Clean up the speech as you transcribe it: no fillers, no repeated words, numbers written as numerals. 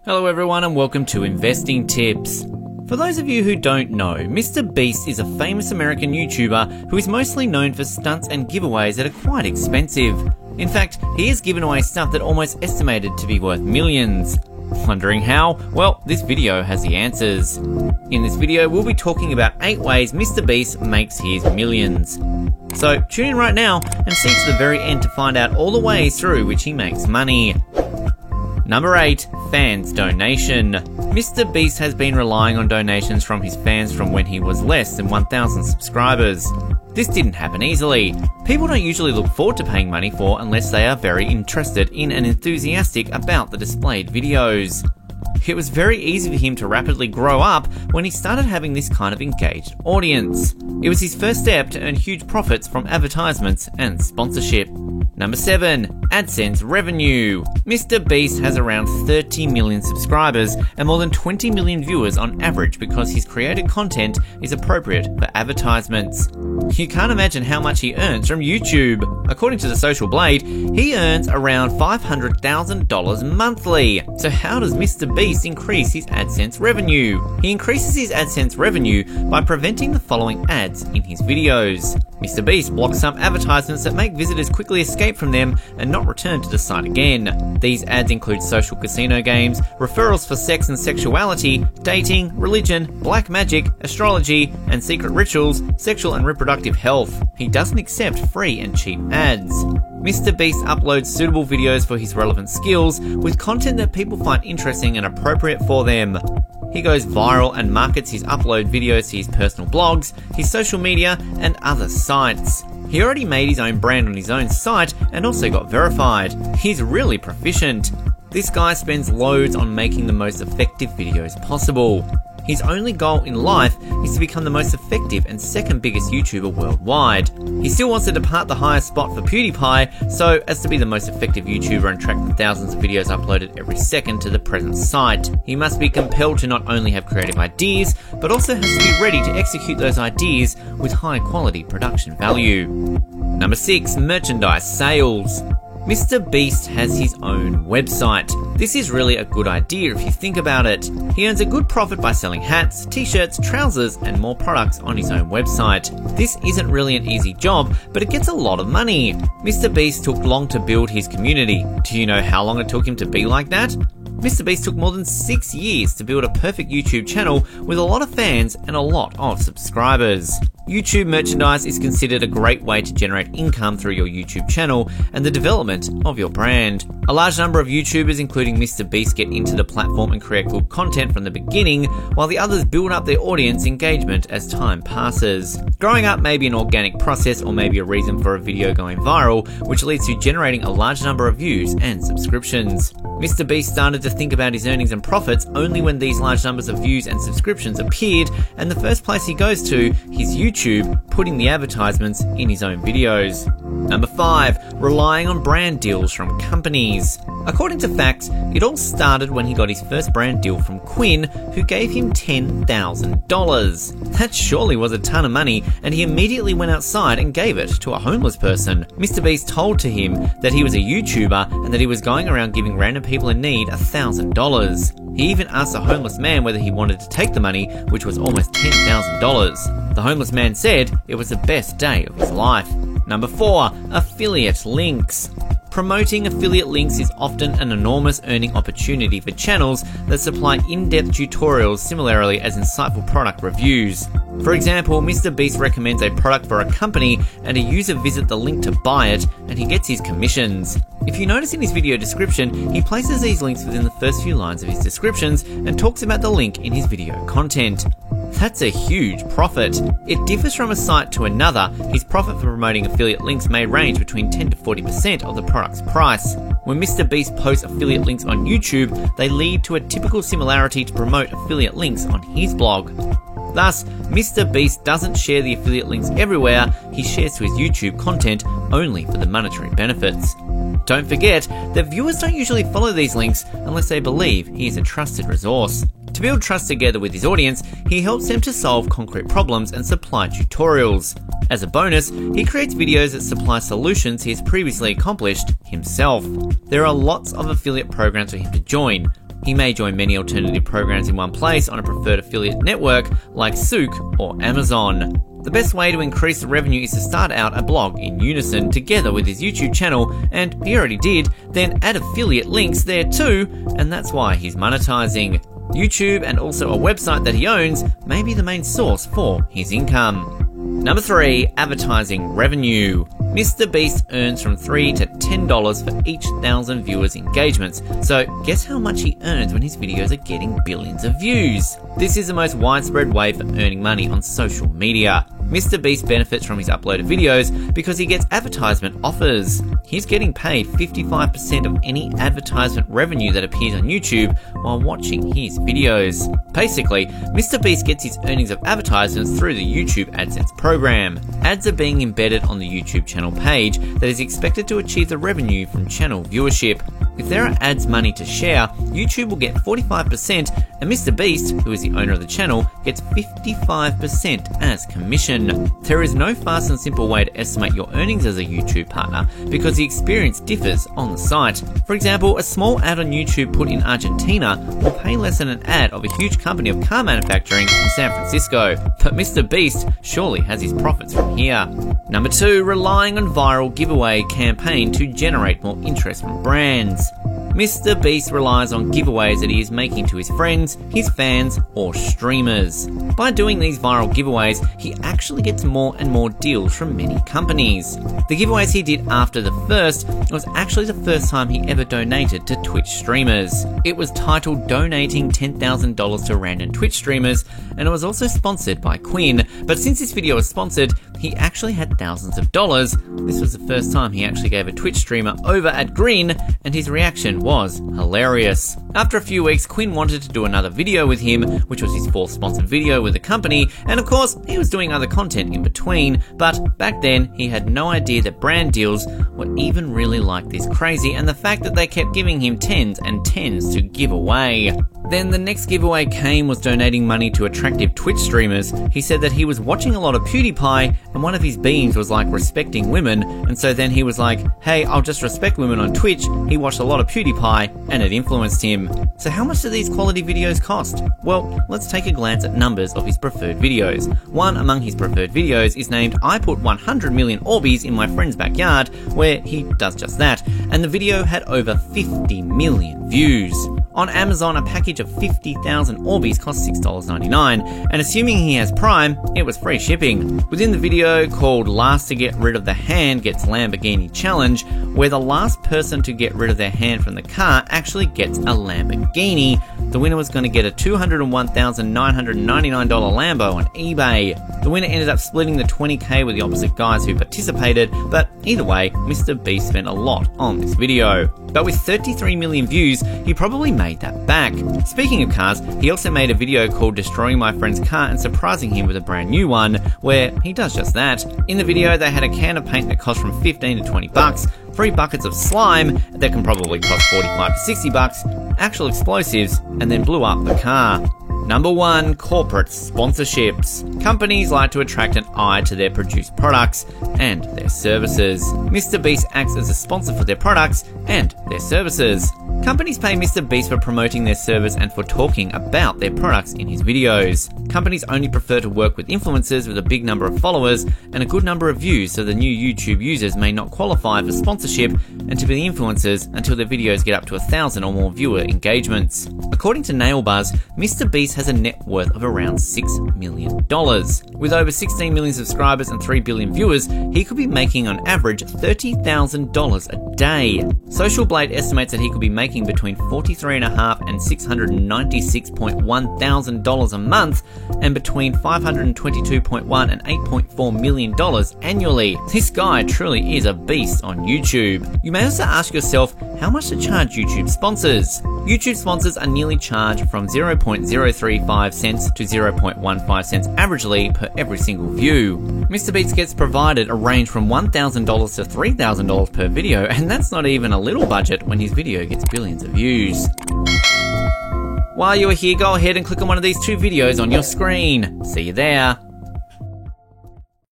Hello everyone and welcome to Investing Tips. For those of you who don't know, MrBeast is a famous American YouTuber who is mostly known for stunts and giveaways that are quite expensive. In fact, he has given away stuff that almost estimated to be worth millions. Wondering how? Well, this video has the answers. In this video, we'll be talking about 8 ways MrBeast makes his millions. So tune in right now and see to the very end to find out all the ways through which he makes money. Number 8. Fans donation. MrBeast has been relying on donations from his fans from when he was less than 1,000 subscribers. This didn't happen easily. People don't usually look forward to paying money for unless they are very interested in and enthusiastic about the displayed videos. It was very easy for him to rapidly grow up when he started having this kind of engaged audience. It was his first step to earn huge profits from advertisements and sponsorship. Number 7. AdSense revenue. MrBeast has around 30 million subscribers and more than 20 million viewers on average because his created content is appropriate for advertisements. You can't imagine how much he earns from YouTube. According to The Social Blade, he earns around $500,000 monthly. So how does MrBeast increase his AdSense revenue? He increases his AdSense revenue by preventing the following ads in his videos. MrBeast blocks some advertisements that make visitors quickly escape from them and not return to the site again. These ads include social casino games, referrals for sex and sexuality, dating, religion, black magic, astrology, and secret rituals, sexual and reproductive health. He doesn't accept free and cheap ads. MrBeast uploads suitable videos for his relevant skills with content that people find interesting and appropriate for them. He goes viral and markets his upload videos to his personal blogs, his social media, and other sites. He already made his own brand on his own site and also got verified. He's really proficient. This guy spends loads on making the most effective videos possible. His only goal in life is to become the most effective and second biggest YouTuber worldwide. He still wants to depart the highest spot for PewDiePie so as to be the most effective YouTuber and track the thousands of videos uploaded every second to the present site. He must be compelled to not only have creative ideas, but also has to be ready to execute those ideas with high quality production value. Number 6. Merchandise sales. MrBeast has his own website. This is really a good idea if you think about it. He earns a good profit by selling hats, t-shirts, trousers, and more products on his own website. This isn't really an easy job, but it gets a lot of money. MrBeast took long to build his community. Do you know how long it took him to be like that? MrBeast took more than 6 years to build a perfect YouTube channel with a lot of fans and a lot of subscribers. YouTube merchandise is considered a great way to generate income through your YouTube channel and the development of your brand. A large number of YouTubers, including MrBeast, get into the platform and create good content from the beginning, while the others build up their audience engagement as time passes. Growing up may be an organic process or maybe a reason for a video going viral, which leads to generating a large number of views and subscriptions. MrBeast started to think about his earnings and profits only when these large numbers of views and subscriptions appeared, and the first place he goes to is YouTube, putting the advertisements in his own videos. Number 5. Relying on brand deals from companies. According to facts, it all started when he got his first brand deal from Quinn, who gave him $10,000. That surely was a ton of money, and he immediately went outside and gave it to a homeless person. MrBeast told to him that he was a YouTuber and that he was going around giving random people in need $1,000. He even asked a homeless man whether he wanted to take the money, which was almost $10,000. The homeless man said it was the best day of his life. Number 4. Affiliate links. Promoting affiliate links is often an enormous earning opportunity for channels that supply in-depth tutorials similarly as insightful product reviews. For example, MrBeast recommends a product for a company and a user visits the link to buy it and he gets his commissions. If you notice in his video description, he places these links within the first few lines of his descriptions and talks about the link in his video content. That's a huge profit. It differs from a site to another. His profit for promoting affiliate links may range between 10 to 40% of the product's price. When MrBeast posts affiliate links on YouTube, they lead to a typical similarity to promote affiliate links on his blog. Thus, MrBeast doesn't share the affiliate links everywhere, he shares to his YouTube content only for the monetary benefits. Don't forget that viewers don't usually follow these links unless they believe he is a trusted resource. To build trust together with his audience, he helps them to solve concrete problems and supply tutorials. As a bonus, he creates videos that supply solutions he has previously accomplished himself. There are lots of affiliate programs for him to join. He may join many alternative programs in one place on a preferred affiliate network like Souk or Amazon. The best way to increase the revenue is to start out a blog in unison together with his YouTube channel, and he already did, then add affiliate links there too, and that's why he's monetizing. YouTube and also a website that he owns may be the main source for his income. Number 3, advertising revenue. MrBeast earns from $3 to $10 for each 1,000 viewers' engagements. So guess how much he earns when his videos are getting billions of views? This is the most widespread way for earning money on social media. MrBeast benefits from his uploaded videos because he gets advertisement offers. He's getting paid 55% of any advertisement revenue that appears on YouTube while watching his videos. Basically, MrBeast gets his earnings of advertisements through the YouTube AdSense program. Ads are being embedded on the YouTube channel page that is expected to achieve the revenue from channel viewership. If there are ads money to share, YouTube will get 45%, and MrBeast, who is the owner of the channel, gets 55% as commission. There is no fast and simple way to estimate your earnings as a YouTube partner because the experience differs on the site. For example, a small ad on YouTube put in Argentina will pay less than an ad of a huge company of car manufacturing in San Francisco. But MrBeast surely has his profits from here. Number 2, relying on viral giveaway campaign to generate more interest from brands. MrBeast relies on giveaways that he is making to his friends, his fans, or streamers. By doing these viral giveaways, he actually gets more and more deals from many companies. The giveaways he did after the first was actually the first time he ever donated to Twitch streamers. It was titled Donating $10,000 to Random Twitch Streamers, and it was also sponsored by Quinn, but since this video was sponsored, he actually had thousands of dollars. This was the first time he actually gave a Twitch streamer over at Green, and his reaction was hilarious. After a few weeks, Quinn wanted to do another video with him, which was his 4th sponsored video with the company, and of course, he was doing other content in between, but back then, he had no idea that brand deals were even really like this crazy, and the fact that they kept giving him tens and tens to give away. Then the next giveaway came was donating money to attractive Twitch streamers. He said that he was watching a lot of PewDiePie, and one of his beams was like respecting women, and so then he was like, hey, I'll just respect women on Twitch. He watched a lot of PewDiePie, and it influenced him. So how much do these quality videos cost? Well, let's take a glance at numbers of his preferred videos. One among his preferred videos is named I Put 100 Million Orbeez in My Friend's Backyard, where he does just that, and the video had over 50 million views. On Amazon, a package of 50,000 Orbeez costs $6.99, and assuming he has Prime, it was free shipping. Within the video called Last to Get Rid of the Hand Gets Lamborghini Challenge, where the last person to get rid of their hand from the car actually gets a Lamborghini, the winner was going to get a $201,999 Lambo on eBay. The winner ended up splitting the $20K with the opposite guys who participated, but either way, MrBeast spent a lot on this video. But with 33 million views, he probably made that back. Speaking of cars, he also made a video called Destroying My Friend's Car and surprising him with a brand new one, where he does just that. In the video, they had a can of paint that cost from 15 to 20 bucks, 3 buckets of slime that can probably cost 45 to 60 bucks, actual explosives, and then blew up the car. Number 1, corporate sponsorships. Companies like to attract an eye to their produced products and their services. MrBeast acts as a sponsor for their products and their services. Companies pay MrBeast for promoting their service and for talking about their products in his videos. Companies only prefer to work with influencers with a big number of followers and a good number of views, so the new YouTube users may not qualify for sponsorship and to be the influencers until their videos get up to 1,000 or more viewer engagements. According to NailBuzz, MrBeast has a net worth of around $6 million. With over 16 million subscribers and 3 billion viewers, he could be making on average $30,000 a day. Social Blade estimates that he could be making between $43.5 and $696.1 thousand a month, and between $522.1 and $8.4 million annually. This guy truly is a beast on YouTube. You may also ask yourself how much to charge YouTube sponsors. YouTube sponsors are nearly charged from 0.035 cents to 0.15 cents averagely per every single view. MrBeast gets provided a range from $1,000 to $3,000 per video, and that's not even a little budget when his video gets billions of views. While you are here, go ahead and click on one of these 2 videos on your screen. See you there.